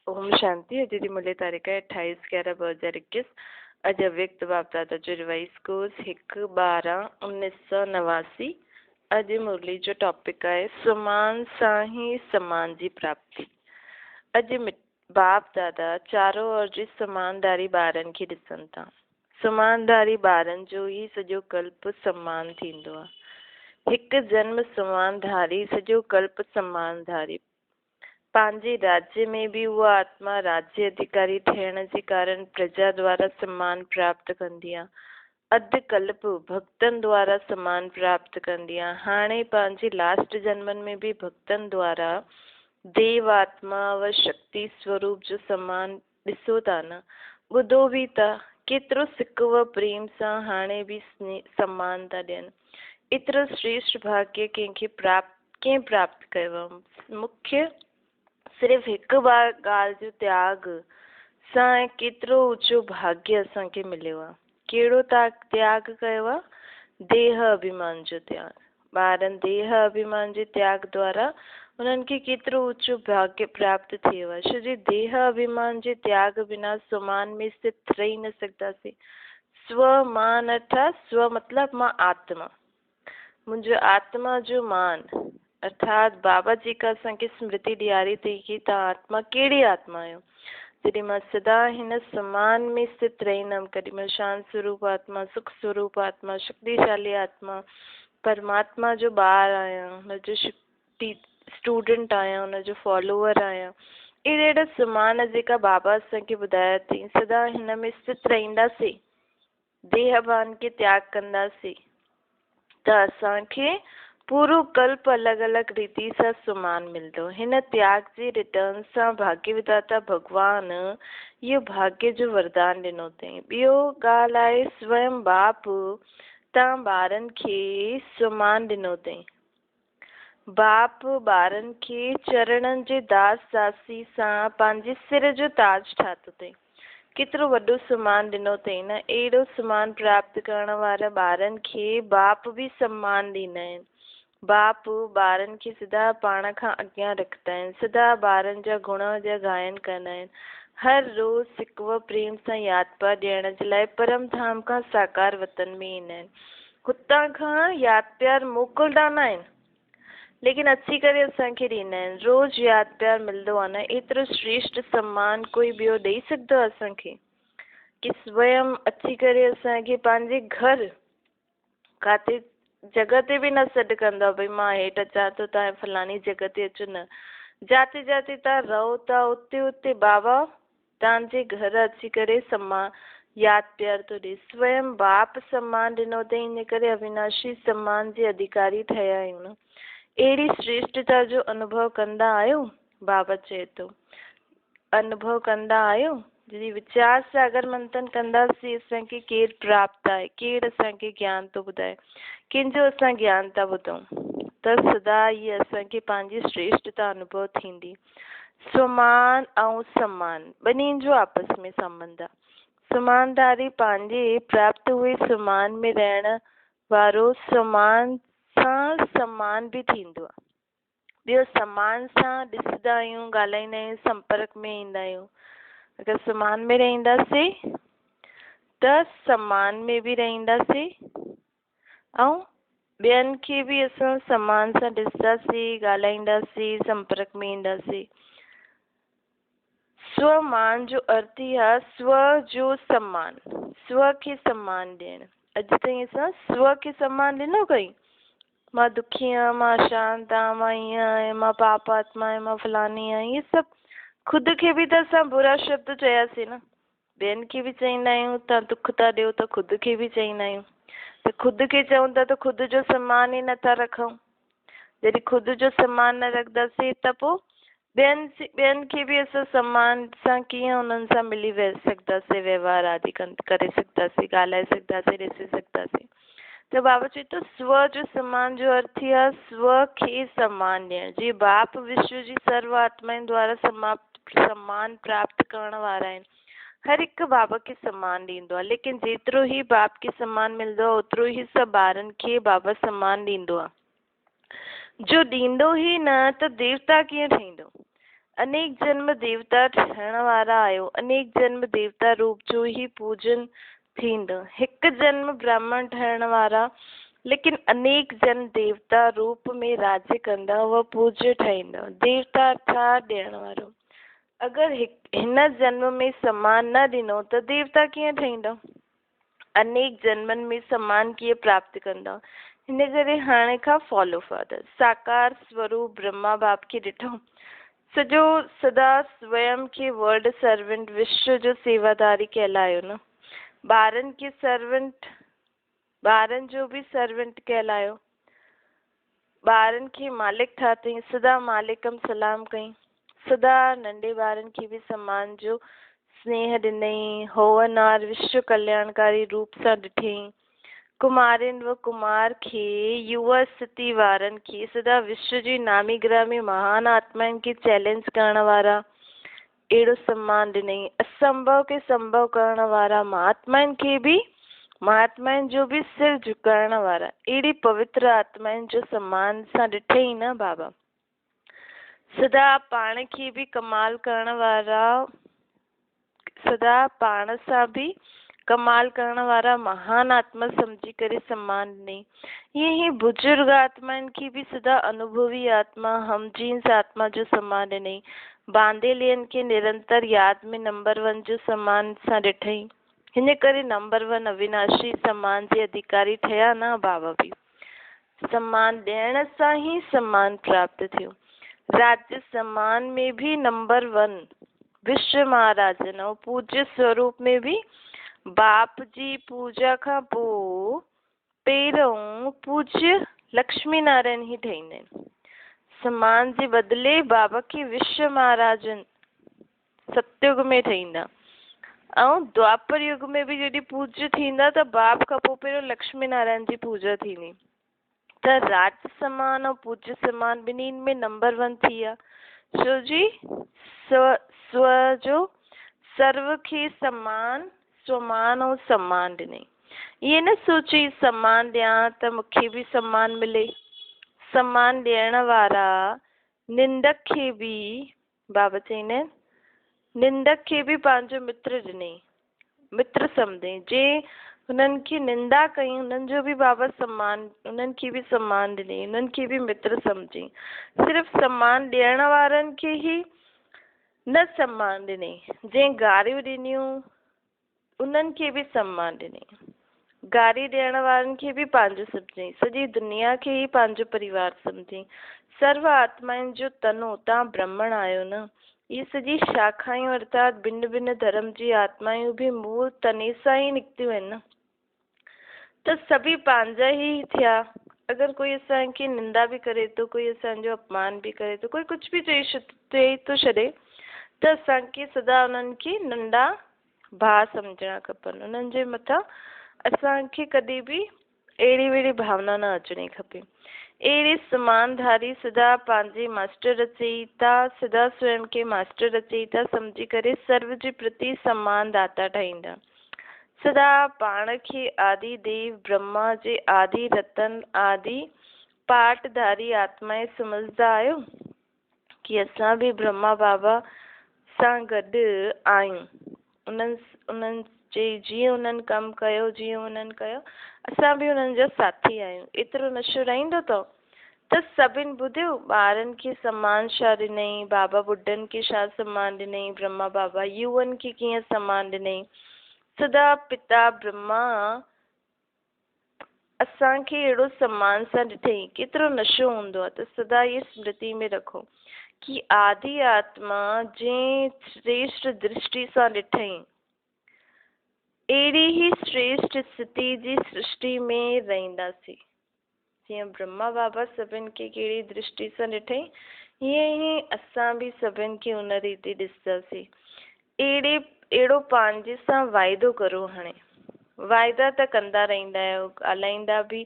ओम शांति। अॼु जी मुल्य तारीख़ है 28/11/2021। अॼु अव्यक्त बाप दादा जो रिवाइस कोर्स 1/12/1989। अॼु मुरली जो टॉपिक है समान सां ही समान जी प्राप्ति। अॼु बाप दादा चारों ओर जी समानदारी ॿारनि खे ॾिसनि था। समानदारी ॿारनि जो ही सॼो कल्प समान थींदो आहे। हिकु जन्म समानधारी सॼो कल्प समानधारी। पंहिंजे राज्य में भी उहा आत्मा राज्य अधिकारी थियण जे कारण प्रजा द्वारा सम्मान प्राप्त कंदी आहे। अधु कल्प भक्तनि द्वारा सम्मान प्राप्त कंदी आहे। हाणे पंहिंजे लास्ट जन्मनि में भी भक्तनि द्वारा देव आत्मा व शक्ति स्वरूप जो सम्मान ॾिसो था न, ॿुधो भी था। केतिरो सिक व प्रेम सां हाणे भी सम्मान था ॾियनि। एतिरो श्रेष्ठ भाग्य कंहिंखे प्राप्त कयो आहे। मुख्य सिर्फ़ हिकु बार ॻाल्हि जो त्याग सां केतिरो ऊचो भाग्य असांखे मिलियो आहे। कहिड़ो त्याग कयो आहे? देह अभिमान जो त्याग। ॿारनि देह अभिमान जे त्याग द्वारा उन्हनि खे केतिरो ऊचो भाग्य प्राप्त थियो आहे। छो जे देह अभिमान जे त्याग बिना स्वमान में स्थित रही न सघंदासीं। स्व मान अर्थात स्व मतलब मां आत्मा, मुंहिंजो आत्मा जो मान अर्थात बाबा जी का असांखे स्मृति ॾियारी थी कि तव्हां आत्मा कहिड़ी आत्मा आहियो। जॾहिं मां सदा हिन समान में स्थित रहींदमि, कॾहिं मां शांत स्वरूप आत्मा, सुख स्वरूप आत्मा, शक्तिशाली आत्मा, परमात्मा जो ॿार आहियां, हुनजो स्टूडेंट आहियां, हुनजो फॉलोअर आहियां। अहिड़ा समान जेका बाबा असांखे ॿुधाया अथई, सदा हिन में स्थित रहंदासीं, देहभान खे त्याग कंदासीं त असांखे पूरो कल्प अलॻि अलॻि रीति सां समान मिलंदो। हिन त्याग जे रिटर्न सां भाग्य विधाता भगवान इहो भाग्य जो वरदान ॾिनो अथई। ॿियो ॻाल्हि आहे स्वयं बाप तव्हां ॿारनि खे समान ॾिनो अथई। बाप ॿारनि खे चरणनि जे दास दासी सां पंहिंजे सिर जो ताज ठातो अथई। केतिरो वॾो सम्मान ॾिनो अथई न। अहिड़ो सम्मान प्राप्त करण वारा ॿारनि खे बाप भी सम्मान ॾींदा आहिनि। बाप ॿारनि खे सदा पाण खां अॻियां रखंदा आहिनि। सदा ॿारनि जा गुण जा गायन कंदा आहिनि। हर रोज़ सिक व प्रेम सां यादि पिया ॾियण जे लाइ परम धाम खां साकार वतन में ईंदा आहिनि। हुतां खां यादि प्यार मोकिलंदा न आहिनि, लेकिन अची करे असांखे ॾींदा आहिनि। रोज़ यादि प्यार मिलंदो आहे न। एतिरो श्रेष्ठ सम्मान कोई ॿियो ॾेई सघंदो आहे असांखे कि स्वयं अची करे असांखे पंहिंजे घर काथे जगह ते भी न सॾु कंदो भई मां हेठि अचां थो, तव्हां फलानी जगह ते अचो न। जाते जाते तव्हां रहो था उते उते बाबा तव्हांजे घर अची करे सम्मान यादि प्यार थो ॾे। स्वयं बाप सम्मान ॾिनो अथई, इन करे अविनाशी सम्मान जे अधिकारी ठहिया आहियूं न। अहिड़ी श्रेष्ठता जो अनुभव कंदा आहियो? बाबा चए थो अनुभव कंदा आहियो। जॾहिं वीचार सागर मंथन कंदासीं असांखे केरु प्राप्त आहे, केरु असांखे ज्ञान थो ॿुधाए, कंहिंजो असां ज्ञान था ॿुधूं, त सदा इहा असांखे पंहिंजी श्रेष्ठता अनुभव थींदी। स्वमान ऐं सम्मान ॿिन्हिनि जो आपस में संबंध आहे। समानदारी पंहिंजे प्राप्त हुए समान में रहण वारो समान सां सम्मान भी थींदो आहे। ॿियो समान सां ॾिसंदा आहियूं, ॻाल्हाईंदा आहियूं, संपर्क में ईंदा आहियूं। अगरि समान में रहंदासीं त समान में भी रहंदासीं ऐं ॿियनि खे भी असां समान सां ॾिसंदासीं, ॻाल्हाईंदासीं, संपर्क में ईंदासीं। स्वमान जो अर्थ ई आहे स्व जो सम्मान, स्व खे सम्मान ॾियणु। अॼु ताईं असां स्व खे सम्मान ॾिनो कई? मां दुखी आहियां, मां शांत आहियां, मां ईअं आहियां, मां पाप आत्मा आहियां, मां फलानी आहियां, इहे सभु ख़ुदि खे भी त असां बुरा शब्द चयासीं न। ॿियनि खे भी चईंदा आहियूं, तव्हां दुख था ॾियो त ख़ुदि खे भी चईंदा आहियूं। त ख़ुदि खे चऊं था त ख़ुदि जो सम्मान ई नथा रखूं। जॾहिं ख़ुदि जो सम्मान न रखंदासीं त पोइ ॿियनि खे भी असां सम्मान सां कीअं उन्हनि सां मिली सघंदासीं, व्यवहार आदि करे सघंदासीं, ॻाल्हाए सघंदासीं, ॾिसी सघंदासीं। त बाबा चए थो स्व जो सम्मान जो अर्थ ई आहे स्व खे सम्मान ॾियणु। जीअं बाप विश्व जी सर्व आत्माउनि द्वारा सम्मान प्राप्त करण वारा आहिनि। हर हिकु बाबा खे सम्मान ॾींदो आहे, लेकिन जेतिरो ही बाप खे सम्मान मिलंदो आहे ओतिरो ही सभु ॿारनि खे बाबा सम्मान ॾींदो आहे। जो ॾींदो ही न त देवता कीअं ठहींदो? अनेक जन्म देवता ठहण वारा आहियो, अनेक जन्म देवता रूप जो ही पूजन थींदो। हिकु जन्म ब्राह्मण ठहण वारा लेकिन अनेक जन देवता रूप में राज्य कंदा, वह पूज्य ठहींदा। देवता अर्थात ॾियण वारो। अगरि हिन जन्म में सम्मान न ॾिनो त देवता कीअं ठहींदा? अनेक जन्मनि में सम्मान कीअं प्राप्त कंदा? हिन करे हाणे खां फॉलो फादर साकार स्वरूप ब्रह्मा बाप खे ॾिठो, सॼो सदा स्वयं खे वर्ड सर्वेंट विश्व जो सेवादारी कहलायो न। ॿारनि खे सर्वेंट, ॿारनि जो बि सर्वेंट कहलायो। ॿारनि खे मालिक ठातई, सदा मालिकम सलाम कई। सदा नंढे ॿारनि खे बि सम्मान जो स्नेह ॾिनई। होवनहार विश्व कल्याणकारी रूप सां ॾिठई। कुमारिन व कुमार खे, युवा स्थिति वारनि खे, सदा विश्व जी नामी ग्रामी महान आत्माउनि खे चैलेंज करण वारा अहिड़ो सम्मान ॾिनई। असंभव खे संभव करण वारा महात्माउनि खे बि, महात्माउनि जो बि सिर झुकाइण वारा अहिड़ी पवित्र आत्माउनि जो सम्मान सां ॾिठई न बाबा। सदा पाण खे बि कमाल करण वारा, सदा पाण सां बि कमाल करण वारा महान आत्मा समझी करे सम्मान ॾिनई। ईअं ई बुजुर्ग आत्माउनि खे बि सदा अनुभवी आत्मा, हमजीन्स आत्मा जो सम्मान ॾिनई। बांदेलियन खे निरंतर यादि में नंबर 1 जो सम्मान सां ॾिठई। हिन करे नंबर 1 अविनाशी सम्मान जे अधिकारी ठहिया न बाबा बि। सम्मान ॾियण सां ई सम्मान प्राप्त थियो। राज्य सम्मान में भी नंबर 1 विश्व महाराजन ऐं पूज्य स्वरूप में भी बाप जी पूजा खां पोइ पहिरों पूज्य लक्ष्मी नारायण ही ठहींदा आहिनि। सम्मान जे बदिले बाबा खे विश्व महाराजन सतयुग में ठहींदा ऐं द्वापर युग में भी जॾहिं पूज्य थींदा त बाप खां पोइ पहिरों लक्ष्मी नारायण जी पूजा थींदी। त राज सम्मान और पूज्य सम्मान ॿिन्हिनि में नंबर 1 थी विया। छो जी स्व जो सर्व खे सम्मान, स्वमान और सम्मान ॾिनई। ये न सोची सम्मान ॾियां त मूंखे बि सम्मान मिले। सम्मान ॾियण वारा निंदक खे बि, बाबा चईंदा आहिनि, निंदक खे बि पंहिंजो मित्र ॾिनई, मित्र सम्झई। जे हुननि खे निंदा कई हुननि जो बि बाबा सम्मान, उन्हनि खे बि सम्मान ॾिनई, उन्हनि खे बि मित्र सम्झई। सिर्फ़ु सम्मान ॾियण वारनि खे ई न सम्मान ॾिनई, जंहिं गारियूं ॾिनियूं उन्हनि खे बि सम्मान ॾिनई। गारी ॾियण वारनि खे बि पंहिंजो सम्झई, सॼी दुनिया खे ई पंहिंजो परिवार सम्झई। सर्व आत्माउनि जो तनु, तव्हां ब्राह्मण आहियो न। ये सॼी शाखायूं अर्थात भिन्न भिन्न धर्म जी आत्मायूं भी मूल तने सां ई निकितियूं आहिनि न। त सभी पंहिंजा ई थिया। अगरि कोई असांखे निंदा बि करे थो, कोई असांजो अपमान बि करे थो, कोई कुझु बि चई थो छॾे, त असांखे सदा उन्हनि खे नंढा भाउ सम्झणा खपनि। उन्हनि जे मथां असांखे कॾहिं बि अहिड़ी वेड़ी भावना न अचणी खपे। अहिड़े समानधारी सदा पंहिंजे मास्टर अचई था, सदा स्वयं खे मास्टर अचई था सम्झी करे सर्व जे प्रति सम्मान दाता ठाहींदा। सदा पाण खे आदि देव ब्रह्मा जे आदि रतन आदि पाठधारी आत्माएं सम्झंदा आहियो कि असां बि ब्रह्मा बाबा सां गॾु आहियूं। उन्हनि जे जीअं उन्हनि कमु कयो, जीअं उन्हनि कयो, असां बि उन्हनि जा साथी आहियूं। एतिरो नशो रहंदो अथव त सभिनि ॿुधियो, ॿारनि खे सम्मान छा ॾिनई, बाबा ॿुढनि खे छा सम्मान ॾिनई, ब्रह्मा बाबा युवनि खे कीअं सम्मान ॾिनई। सदा पिता ब्रह्मा असांखे अहिड़ो सम्मान सां ॾिठई। केतिरो नशो हूंदो आहे। त सदा इहे स्मृति में रखो कि आदि आत्मा जंहिं श्रेष्ठ दृष्टि सां ॾिठई, अहिड़ी ई श्रेष्ठ स्थिति जी सृष्टि में रहंदासीं। जीअं ब्रह्मा बाबा सभिनि खे कहिड़ी दृष्टि सां ॾिठई, हीअं ई असां बि सभिनि खे उन रीति ॾिसंदासीं। अहिड़ो पंहिंजे सां वाइदो करो। हाणे वाइदा त कंदा रहंदा आहियो, ॻाल्हाईंदा बि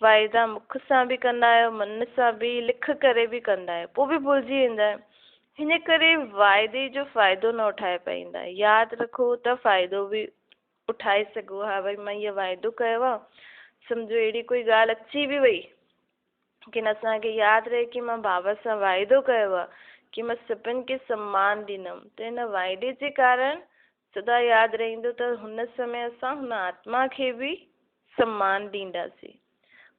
वाइदा मुख सां बि कंदा आहियो, मन सां बि, लिख करे बि कंदा आहियो, पोइ बि भुलिजी वेंदा आहियो। हिन करे वाइदे जो फ़ाइदो न उठाए पाईंदा। यादि रखो त फ़ाइदो बि उठाए सघो। हा भई मां इहो वाइदो कयो आहे, सम्झो अहिड़ी कोई ॻाल्हि अची बि वई, लेकिन असांखे यादि रहे कि मां बाबा सां वाइदो कयो आहे कि मां सभिनि खे सम्मान ॾींदमि, त हिन वाइदे जे कारण सदा यादि रहंदो त हुन समय असां हुन आत्मा खे बि सम्मान ॾींदासीं।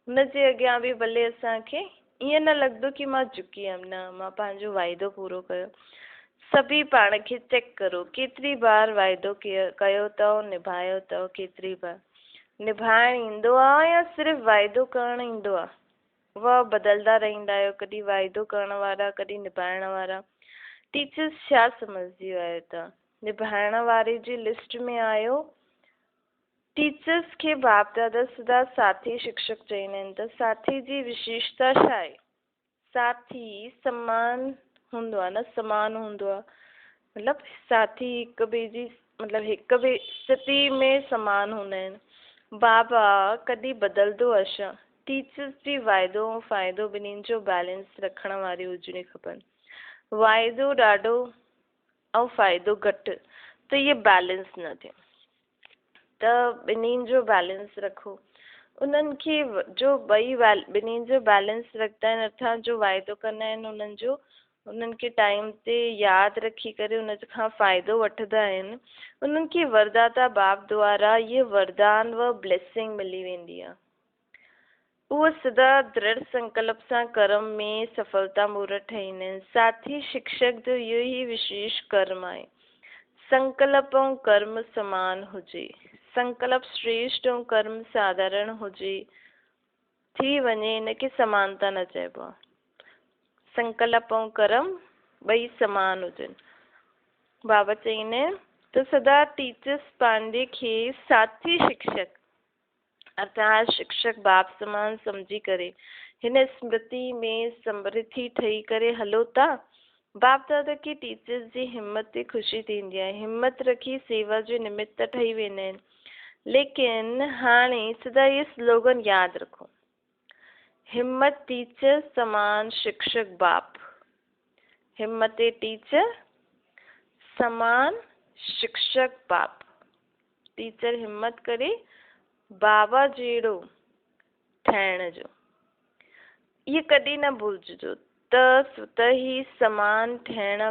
हुन जे अॻियां बि भले असांखे ईअं न लॻंदो कि मां झुकी हुयमि, न, मां पंहिंजो वाइदो पूरो कयो। सभी पाण खे चेक करो, केतिरी बार वाइदो कयो अथव, निभायो अथव, केतिरी बार निभाइण ईंदो आहे या सिर्फ़ु वाइदो करणु ईंदो आहे? उहा बदिलंदा रहंदा आहियो, कॾहिं वाइदो करण वारा, कॾहिं निभाइण वारा। टीचर्स छा सम्झी वियो तव्हां? निभाइण वारे जी लिस्ट में आयो। टीचर्स खे बाप दादा सदा साथी शिक्षक चईंदा आहिनि, त साथी जी विशेषता छा आहे? साथी समान हूंदो आहे न, समान हूंदो आहे, मतिलबु साथी हिक ॿिए जी, मतिलबु हिक ॿिए स्थिति में समान हूंदा आहिनि। बाबा कॾहिं बदिलंदो आहे छा? टीचर्स जी वाइदो ऐं फ़ाइदो ॿिन्हिनि जो बैलेंस रखण वारी हुजणी खपनि। वाइदो ॾाढो ऐं फ़ाइदो घटि, त इहे बैलेंस न थिए, त ॿिन्हिनि जो बैलेंस रखो। उन्हनि खे जो ॿई ॿिन्हिनि जो बैलेंस रखंदा आहिनि, अर्थात जो वाइदो कंदा आहिनि, उन्हनि खे टाइम ते यादि रखी करे उन खां फ़ाइदो वठंदा आहिनि, उन्हनि खे वरदाता बाप द्वारा इहे वरदान व ब्लेसिंग मिली वेंदी आहे। उहे सदा दृढ़ संकल्प सां कर्म में सफलता मूर्त ठहींदा आहिनि। साथी शिक्षक जो इहो ई विशेष कर्म आहे। संकल्प ऐं कर्म समान हुजे, संकल्प श्रेष्ठ ऐं कर्म साधारण हुजे थी वञे, इनखे समानता न चइबो आहे। संकल्प ऐं कर्म ॿई समान हुजनि। बाबा चईंदा आहिनि त सदा टीचर्स पंहिंजे खे साथी शिक्षक अर्थात शिक्षक बाप समान समझी करे हिन स्मृति में समृद्धि ठही करे हलो था। बाप दादा की टीचर्स जी हिम्मत ते ख़ुशी थींदी आहे, हिम्मत रखी सेवा जो निमित्त ठही वेंदा आहिनि। लेकिन हाणे सदा इहे स्लोगन यादि रखो, हिम्मत टीचर समान शिक्षक बाप। हिम्मत टीचर समान शिक्षक बाप। टीचर हिम्मत करे बाबा जहिड़ो ठहिण जो, इहे कॾहिं न भुलिजो, त स्वतः ई समान ठहिण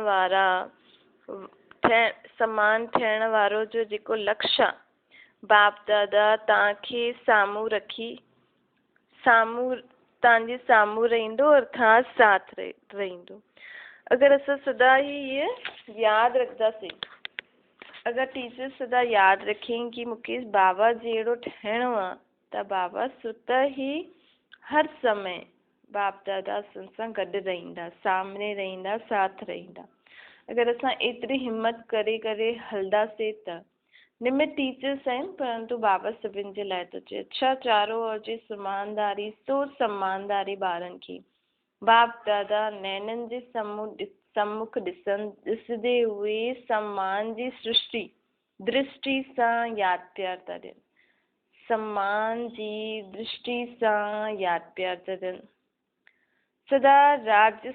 वारो जो जेको लक्ष्य आहे, बाप दादा तव्हांखे साम्हूं रखी तव्हांजे साम्हूं रहंदो, अर्थात साथ रहंदो। अगरि असां सदा ई इहे यादि रखंदासीं, अगरि टीचर सदा यादि रखें कि मूंखे बाबा जहिड़ो ठहिणो आहे, त बाबा स्वतः ई हर समय बाप दादा सां गॾु रहंदा, सामने रहंदा, साथ रहंदा। अगरि असां एतिरी हिम्मत करे करे हलंदासीं त निमित टीचर्स आहिनि, परंतु बाबा सभिनि जे लाइ थो चए, अच्छा चारो ओर जी समानदारी, सो सम्मानदारी ॿारनि खे बाप दादा नैननि जे सम्मुख ॾिसंदे हुए सम्मान जी दृष्टि सां यादि प्यार था ॾियनि, सम्मान जी दृष्टि सां यादि प्यार था ॾियनि। सदा राज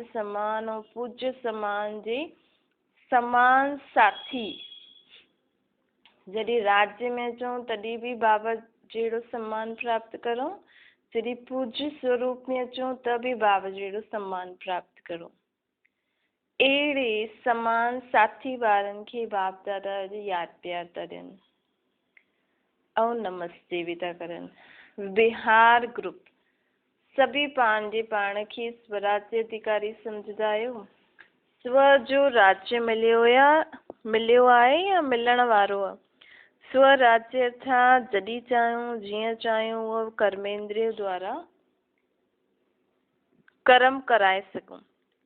सम्मान ऐं पूज्य सम्मान जे समान साथी। जॾहिं राज्य में अचूं तॾहिं बि बाबा जहिड़ो सम्मान प्राप्त करो, जॾहिं पूज्य स्वरूप में अचूं त बि बाबा जहिड़ो सम्मान प्राप्त करो। अहिड़े समान साथी ॿारनि खे बाप दादा यादि प्यार था ॾियनि ऐं नमस्ते बि था करनि। बिहार ग्रुप सभी पंहिंजे पाण खे स्वराज्य अधिकारी सम्झंदा आहियो? स्व जो राज्य मिलियो आहे या मिलण वारो आहे? स्वराज्य अर्थात जॾहिं चाहियूं जीअं चाहियूं उहो कर्मेंद्रिय द्वारा कर्म कराए सघूं।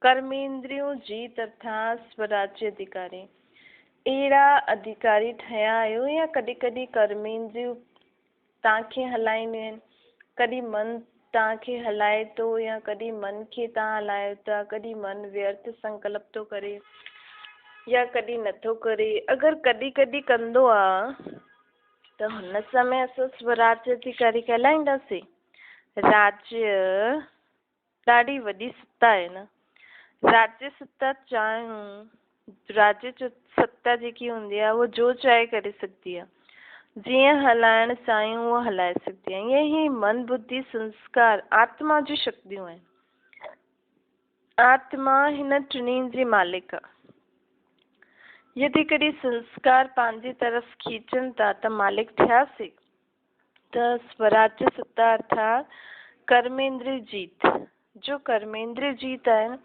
कर्मेंद्रियों जीत अर्थात स्वराज्य अधिकारी। अहिड़ा अधिकारी ठहिया आहियो या कॾहिं कॾहिं कर्मेंद्रियूं तव्हांखे हलाईंदियूं आहिनि, कॾहिं मन तव्हांखे हलाए थो या कॾहिं मन खे तव्हां हलायो था, कॾहिं मन व्यर्थ संकल्प थो करे या कॾहिं नथो करे। अगरि कॾहिं कॾहिं कंदो आहे त हुन समय असां स्वराज्य अधिकारी कहलाईंदासीं। राज्य ॾाढी वॾी सत्ता आहे न, राज्य सत्ता चाहियूं, राज्य सत्ता जेकी हूंदी आहे उहो जो चाहे करे सघंदी आहे, जीअं हलाइण चाहियूं उहो हलाए सघंदी आहे। ईअं ई मन बुद्धि संस्कार आत्मा जी शक्तियूं आहिनि। आत्मा हिन टिनी जी मालिक आहे। यदि कॾहिं संस्कार पंहिंजी तरफ़ खींचनि था त मालिक थियासीं। त स्वराज्य सत्ता अर्थात कर्मेंद्र जीत, जो कर्मेंद्र जीत है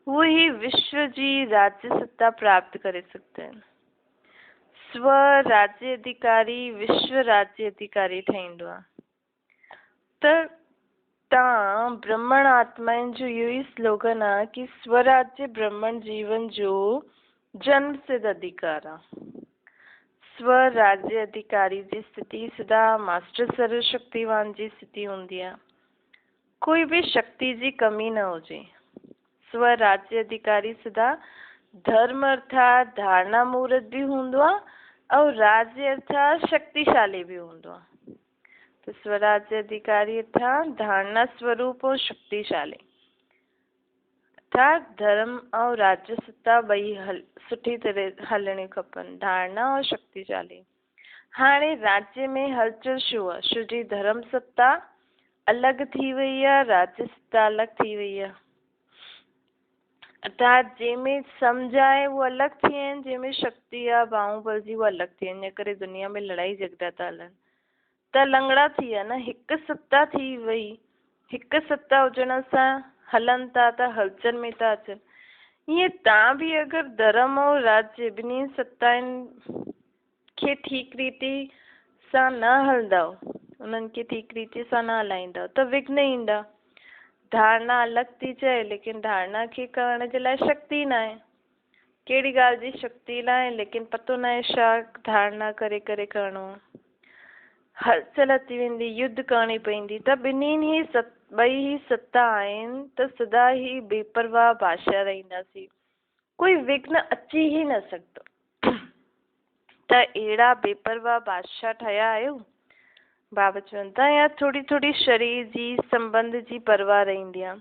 वो ही विश्व जी राज्य सत्ता प्राप्त करे सकते हैं। स्व राज्य अधिकारी विश्व राज्य अधिकारी ठहींदो आहे। त तव्हां ब्रह्मण आत्माउनि जो इहो ई स्लोगन आहे कि स्वराज्य ब्रह्मण जीवन जो जन्म सिद्ध अधिकार आहे। स्वराज्य अधिकारी जी स्थिति सदा मास्टर सर्वशक्तिवान जी स्थिति हूंदी आहे। कोई भी शक्ति जी कमी न हुजे। स्वराज्य अधिकारी सदा धर्म अर्थात धारणा मूर्त भी हूंदो आहे और राज्य अर्थात शक्तिशाली भी हूंदो आहे। तो स्वराज्य अधिकारी अर्थात धारणा स्वरूप और शक्तिशाली अर्थात धर्म और राज्य सत्ता ॿई सुठी तरह हलणी खपनि। धारणा और शक्तिशाली। हाणे राज्य में हलचल छो आहे? छो जी धर्म सत्ता अलॻि थी वई आहे, राज्य सत्ता अलॻि थी वई आहे। अर्थात जंहिंमें सम्झ आहे वो अलॻि थी विया आहिनि, जंहिंमें शक्ति आहे बाहुबल जी वो अलॻि थी आहिनि। इन करे दुनिया में लड़ाई झगड़ा था हलनि। त लंगड़ा थी विया न। हिकु सत्ता थी वई, हिकु सत्ता हुजण सां हलनि था त हलचल में था अचनि। ईअं तव्हां बि अगरि धर्म और राज्य ॿिन्ही सत्ताउनि खे ठीक रीति सां न हलंदव, उन्हनि खे ठीक रीति सां न हलाईंदव त विघ्न ईंदा। धारणा अलॻि थी चए लेकिन धारणा खे करण जे लाइ शक्ति न आहे। कहिड़ी ॻाल्हि जी शक्ति न आहे लेकिन पतो न आहे छा धारणा करे करे करिणो आहे। हलचल अची वेंदी, युद्ध करणी पवंदी। त ॿिन्हिनि ॿई ही सत्ता आहिनि त सदा ही बेपरवाह बादशाह रहंदासीं। कोई विघ्न अची ही न सघंदो। त अहिड़ा बेपरवाह बादशाह ठहिया आहियो। बाबा चवनि था या थोड़ी थोड़ी शरीर जी संबंध जी परवाह रहंदी आहे।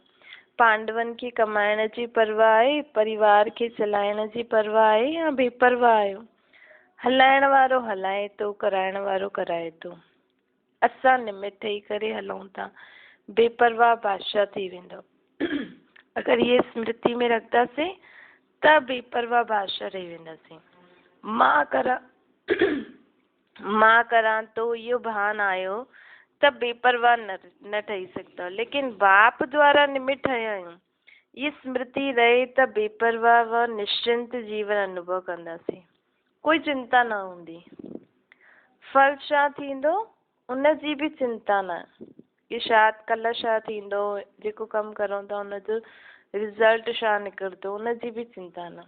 पांडवनि खे कमाइण जी परवाह आहे, परिवार खे चलाइण जी परवाह आहे या बेपरवाह आहियो? हलाइण वारो हलाए थो, कराइण वारो कराए थो। असां निमित ठही करे हलूं था। बेपरवाह बादशाह थी वेंदो। अगरि ये स्मृति में रखंदासीं त बेपरवाह बादशाह रही वेंदासीं। मां करां तो इहो भान आयो त बेपरवाह न ठही सघंदा। लेकिन बाप द्वारा निमित ठहिया आहियूं। ये स्मृति रहे त बेपरवाह व निश्चिंत जीवन अनुभव कंदासीं। कोई चिंता न हूंदी। फल छा थींदो उन जी बि चिंता न कि शायदि कल्ह छा थींदो, जेको कमु करूं था उनजो रिज़ल्ट छा निकिरंदो, उन जी बि चिंता न।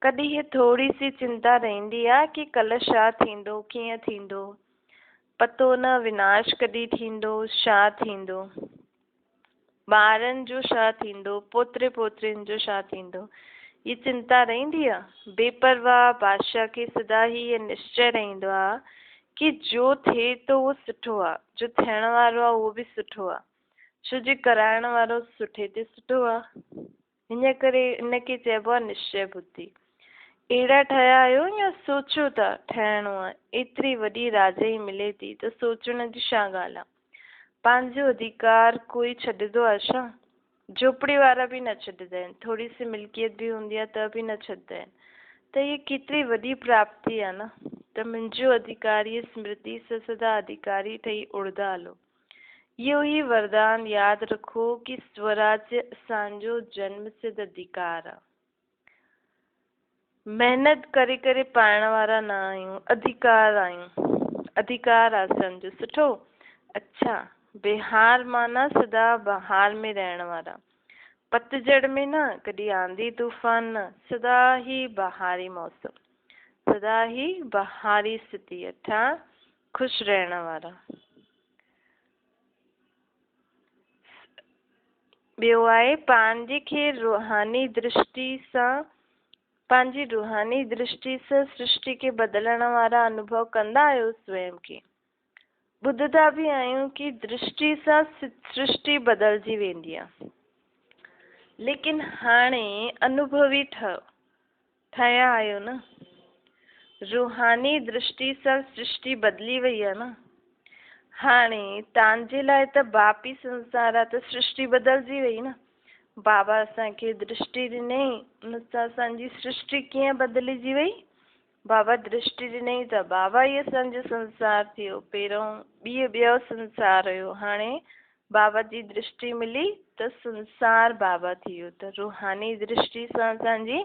कॾहिं हे थोड़ी सी चिंता रहंदी आहे कि कल्ह छा थींदो, कीअं थींदो, पतो न विनाश कॾहिं थींदो, छा थींदो, ॿारनि जो छा थींदो, पोते पोतरियुनि जो छा थींदो, ये चिंता रहंदी आहे। बेपरवाह बादशाह खे सदा ही ये निश्चय रहंदो आहे कि जो थिए थो उहो सुठो आहे, जो थियण वारो आहे उहो बि सुठो आहे, छो जे कराइण वारो सुठे ते सुठो आहे। हिन करे इनखे चइबो आहे निश्चय बुद्धि। अहिड़ा ठहिया आहियो या सोचियो था ठहिणो आहे? एतिरी वॾी राजाई मिले थी त सोचण जी छा ॻाल्हि आहे? पंहिंजो अधिकार कोई छॾंदो आहे छा? झोपड़ी वारा बि न छॾंदा आहिनि। थोड़ी सी मिल्कियत बि हूंदी आहे त बि न छॾंदा आहिनि। त ये केतिरी वॾी प्राप्ति आहे न। त मुंहिंजो अधिकार ये स्मृति सां सदा अधिकारी ठही उड़दा हलो। इहो ई वरदान यादि रखो कि स्वराज्य असांजो जन्म सिद्ध अधिकार आहे। महिनत करे करे पाइण वारा न आहियूं, अधिकार आहियूं। अधिकार आहे असांजो सुठो। अच्छा, बिहार माना सदा बहार में रहण वारा। पतझड़ में न, कॾहिं आंधी तूफान न, सदा ही बहारी मौसम, सदा ही बहारी स्थिति अर्थात खुश रहण वारा। ॿियो आहे पंहिंजे खे रूहानी दृष्टि सां, पंहिंजी रूहानी दृष्टि सां सृष्टि खे बदिलण वारा अनुभव कंदा आहियो स्वयं खे? ॿुधंदा बि आहियूं कि दृष्टि सां सृष्टि बदिलजी वेंदी आहे। लेकिन हाणे अनुभवी ठहिया आहियो न। रूहानी दृष्टि सां सृष्टि बदिली वई आहे न। हाणे तव्हांजे लाइ त बापी संसार आहे त सृष्टि बदिलजी वई न। बाबा असांखे दृष्टि ॾिनई, उन सां असांजी सृष्टि कीअं बदिलिजी वई। बाबा दृष्टि ॾिनई त बाबा ई असांजो संसार थियो। पहिरों ॿियो संसार हुयो, हाणे बाबा जी दृष्टि मिली त संसार बाबा थी वियो। त रूहानी दृष्टि सां असांजी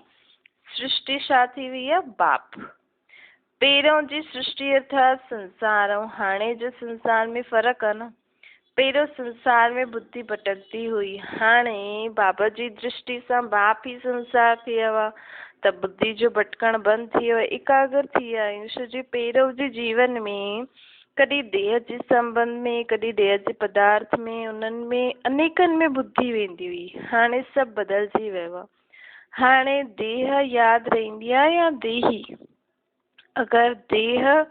सृष्टि छा थी वई आहे? बाप। पहिरों जी सृष्टि अर्थात संसार ऐं हाणे जो संसार में फ़र्क़ु आहे न। पहिरों संसार में बुद्धि भटकती हुई, हाणे बाबा जी दृष्टि सां बाप ही संसार थी वियो आहे। त बुद्धि जो भटकण बंदि थी वियो आहे, एकाग्र थी विया आहियूं। छो जे पहिरों जे जीवन में कॾहिं देह जे संबंध में, कॾहिं देह जे पदार्थ में, उन्हनि में अनेकनि में बुद्धि वेंदी हुई। हाणे सभु बदिलजी वियो आहे। हाणे देह यादि रहंदी आहे या देही? अगरि देह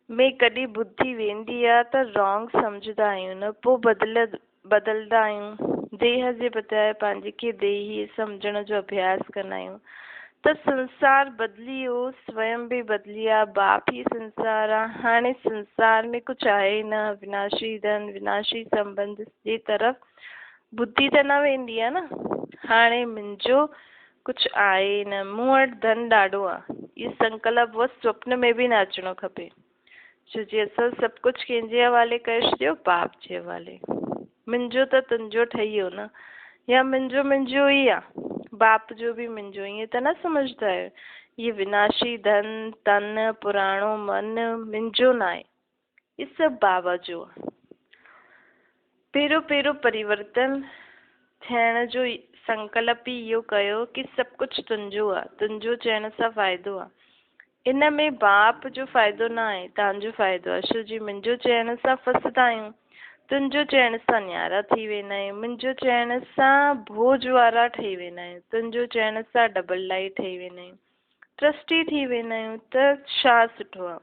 में कॾहिं बुद्धि वेंदी आहे त रॉन्ग सम्झंदा आहियूं न, पोइ बदलंदा आहियूं। देह जे बजाए पंहिंजे खे देही सम्झण जो अभ्यास कंदा आहियूं। त संसार बदिली वियो, स्वयं बि बदिली आहे, बाप ही संसार आहे। हाणे संसार में कुझु आहे न, विनाशी धन विनाशी संबंध जी तरफ़ बुद्धि त न वेंदी आहे न। हाणे मुंहिंजो कुझु आहे न, मूं वटि धन ॾाढो आहे, इहो संकल्प वो स्वप्न में बि न अचिणो खपे। छो जे असां सभु कुझु कंहिंजे हवाले करे छॾियो? बाप जे हवाले। मुंहिंजो त तुंहिंजो ठही वियो न, या मुंहिंजो ई आहे, बाप जो बि मुंहिंजो। ईअं त न सम्झंदा आहियो? ये विनाशी धन तन पुराणो मन मुंहिंजो न आहे, ये सभु बाबा जो आहे। पहिरों परिवर्तन थियण जो संकल्प ई इहो कयो कि सभु कुझु तुंहिंजो आहे। तुंहिंजो चइण सां फ़ाइदो आहे, इन में बाप जो फ़ाइदो न आहे, तव्हांजो फ़ाइदो आहे। छो जी मुंहिंजो चइण सां फसंदा आहियूं, तुंहिंजो चइण सां न्यारा थी वेंदा आहियूं, मुंहिंजो चइण सां भोज वारा ठही वेंदा आहियूं, तुंहिंजो चइण सां डबल लाइट ठही वेंदा आहियूं, ट्रस्टी थी वेंदा आहियूं। त छा सुठो आहे?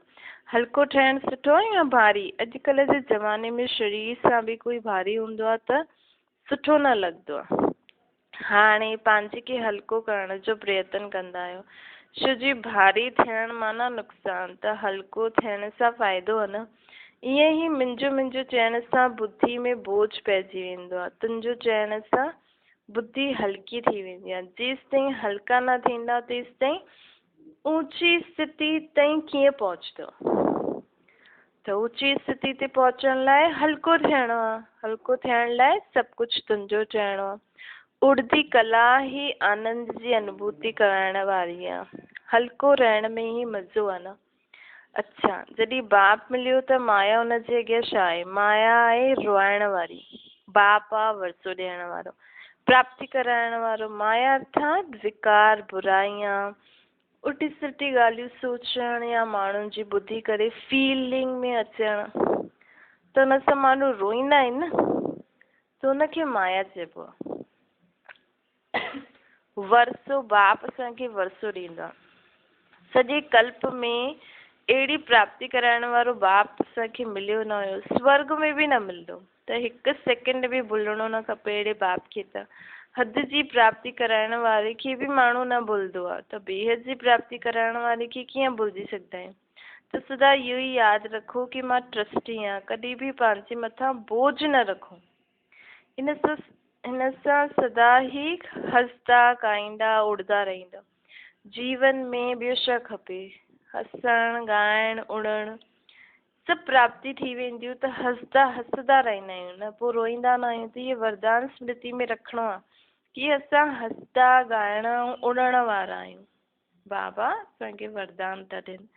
हल्को ठहिण सुठो आहे या भारी? अॼुकल्ह जे ज़माने में शरीर सां बि कोई भारी हूंदो आहे त सुठो न लॻंदो आहे। हाणे पंहिंजे खे हल्को करण जो प्रयत्न कंदा आहियो। छो जी भारी थियण माना नुक़सान, त हल्को थियण सां फ़ाइदो आहे न। ईअं ई मुंहिंजो चइण सां बुद्धि में बोझ पइजी वेंदो आहे, तुंहिंजो चइण सां बुद्धि हल्की थी वेंदी आहे। जेसि ताईं हल्का न थींदा तेसि ताईं ऊंची स्थिति ताईं कीअं पहुचंदो? त ऊंची स्थिति ते पहुचण लाइ हल्को थियणो आहे। हल्को थियण लाइ सभु कुझु तुंहिंजो चइणो आहे। उड़दी कला ही आनंद जी अनुभूति कराइण वारी आहे। हल्को रहण में ही मज़ो आहे न। अच्छा, जॾहिं बाप मिलियो त माया हुनजे अॻियां छा आहे? माया आहे रोइण वारी, बाप आहे वरसो ॾियण वारो, प्राप्ति कराइण वारो। माया अर्थात विकार, बुराइयां, उल्टी सुल्टी ॻाल्हियूं सोचण या माण्हुनि जी ॿुधी करे फीलिंग में अचण, त हुन सां माण्हू रोईंदा आहिनि न, त हुनखे माया चइबो आहे। वरसो, बाप असांखे वरसो ॾींदो आहे। सॼे कल्प में अहिड़ी प्राप्ति कराइण वारो बाप असांखे मिलियो न हुयो, स्वर्ग में बि न मिलंदो। त हिकु सेकेंड बि भुलणो न खपे अहिड़े बाप खे। त हद जी प्राप्ति कराइण वारे खे बि माण्हू न भुलंदो आहे, त बेहद जी प्राप्ति कराइण वारे खे कीअं भुलिजी सघंदा आहियूं? त सदा इहो ई यादि रखो कि मां ट्रस्टी आहियां, कॾहिं बि पंहिंजे मथां बोझ न रखो। हिन सां सदा ई हंसदा ॻाईंदा उड़ंदा रहंदा। जीवन में ॿियो छा खपे? हसण ॻाइण उड़ण सभु प्राप्ति थी वेंदियूं त हंसदा रहंदा आहियूं न, पोइ रोईंदा न आहियूं। त इहे वरदान स्मृति में रखिणो आहे कि असां हंसदा ॻाइण ऐं उड़ण वारा आहियूं। बाबा असांखे वरदान था ॾियनि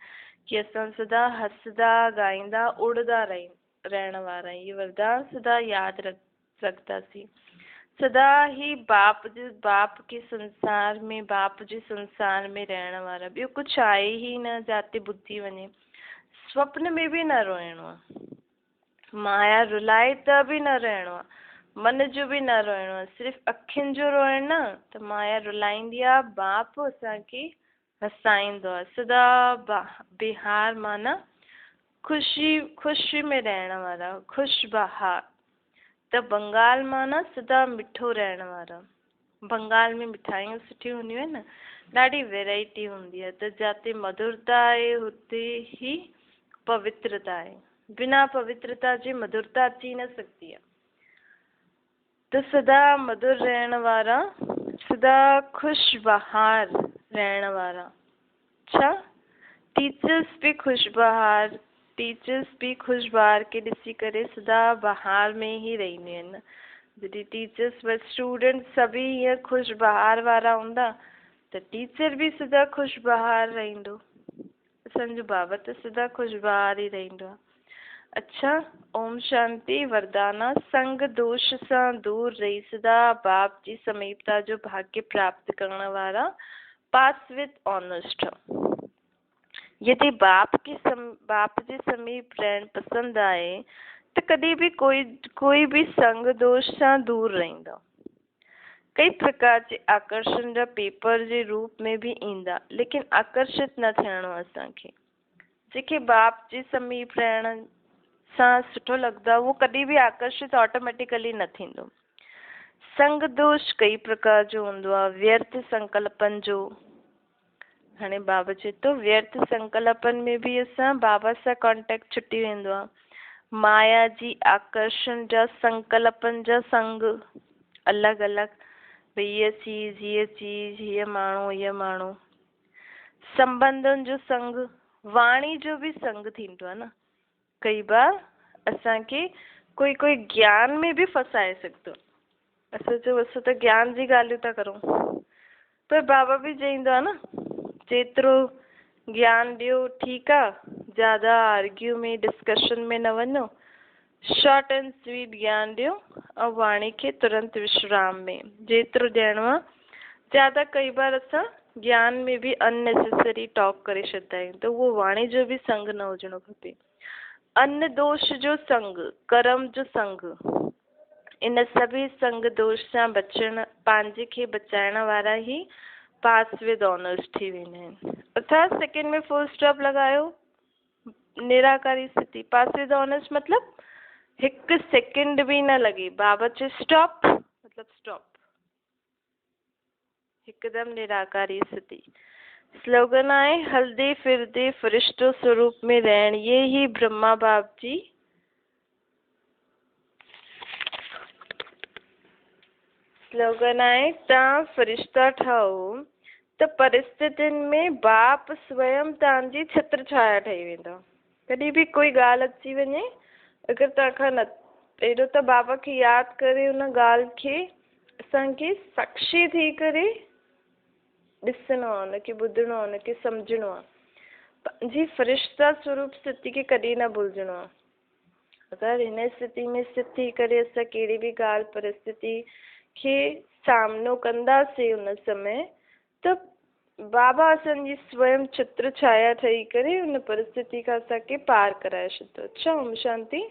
कि असां सदा हंसदा ॻाईंदा उड़ंदा रहण वारा आहियूं। इहे वरदान सदा यादि रखंदासीं। सदा ही बाप के संसार में, बाप जे संसार में रहण वारा। ॿियो कुझु आहे ही न जाते बुद्धि वञे। स्वप्न में बि न रोइणो आहे, माया रुलाए त बि न रहणो आहे, मन जो बि न रोइणो आहे, सिर्फ़ु अखियुनि जो रोइण न। त माया रुलाईंदी आहे, बाप असांखे हसाईंदो आहे। सदा बिहार माना ख़ुशी में रहण वारा, ख़ुश बहार। त बंगाल माना सदा मिठो रहण वारा। बंगाल में मिठाइयूं सुठियूं हूंदियूं आहिनि न, ॾाढी वैरायटी हूंदी आहे। त जिते मधुरता आहे हुते ही पवित्रता आहे। बिना पवित्रता जे मधुरता अची न सघंदी आहे। त सदा मधुर रहण वारा, सदा खुशबहार रहण वारा। अच्छा, टीचर्स भी खुशबहार, टीचर्स भी खुशबहार के ॾिसी करे सदा बहार में ही रहंदियूं आहिनि। जॾहिं टीचर्स व स्टूडेंट सभी हीअं खुशबहार वारा हूंदा त टीचर भी सदा खुशबहार रहंदो। असांजो बाबा त सदा खुशबहार ही रहंदो आहे। अच्छा, ओम शांति वरदाना। संग दोष सां दूर रही सदा बाप जी समीपता जो भाग्य प्राप्त करण वारा, पास विद ऑनेस्ट। यदि बाप जे समीप रहण पसंद आहे त कॾहिं भी कोई भी संग दोष सां दूर रहंदा। कई प्रकार जे आकर्षण जा पेपर जे रूप में भी ईंदा, लेकिन आकर्षित न थियणो असांखे। जेके बाप जे समीप रहण सां सुठो लॻंदो आहे उहो कॾहिं भी आकर्षित ऑटोमेटिकली न थींदो। संग दोष कई प्रकार जो हूंदो आहे। व्यर्थ संकल्पन जो, हाणे बाबा चए थो व्यर्थ संकल्पन में भी असां बाबा सां कॉन्टेक्ट छुटी वेंदो आहे। माया जी आकर्षण जा संकल्पन जा संग अलॻि अलॻि, भई हीअ चीज, हीअ माण्हू। संबंधन जो संग, वाणी जो भी संग थींदो आहे न। कई बार असांखे कोई ज्ञान में भी फसाए सघंदो। असां त ज्ञान जी ॻाल्हियूं था करूं, पर बाबा भी चईंदो आहे न जेतिरो ज्ञान ॾियो ठीकु आहे, ज़्यादा आर्ग्यू में डिस्कशन में न वञो। शॉर्ट एंड स्वीट ज्ञान ॾियो ऐं वाणी खे तुरंत विश्राम में जेतिरो ॾियणो आहे। ज़्यादा कई बार असां ज्ञान में भी अननेसेसरी टॉक करे छॾंदा आहियूं, त उहो वाणी जो भी संग न हुजणो खपे। अन्न दोष जो संग, कर्म जो संग, इन सभी संग दोष सां बचण, पंहिंजे खे बचाइण वारा ही पास विद ऑनर्स थी वेंदा आहिनि। अर्थात सेकेंड में फुल स्टॉप लॻायो, निराकारी स्थिति। पास विद ऑनर्स मतलब हिकु सेकेंड भी न लॻे। बाबा चए स्टॉप मतलब स्टॉप, हिकदम निराकारी स्थिति। स्लोगन आहे हलदे फिरदे फरिश्तों स्वरूप में रहण। ये ही ब्रह्मा बाप जी स्लोगन आहे। तव्हां फरिश्ता ठहो त परिस्थितियुनि में बाप स्वयं तव्हांजी छत्र छाया ठही वेंदा। कॾहिं भी कोई ॻाल्हि अची वञे, अगरि तव्हांखां न, पहिरियों त बाबा खे यादि करे उन ॻाल्हि खे असांखे साक्षी थी करे ॾिसणो आहे, उनखे ॿुधणो आहे, उनखे सम्झणो आहे। पंहिंजी फरिश्ता स्वरूप स्थिति खे कॾहिं न भुलिजणो आहे। अगरि हिन स्थिति में स्थित थी करे असां कहिड़ी भी ॻाल्हि परिस्थिति खे सामनो कंदासीं उन समय, त बाबा असांजी स्वयं छत्र छाया ठही करे उन परिस्थिति खां असांखे पार कराए छॾींदो। अच्छा, ओम शांति।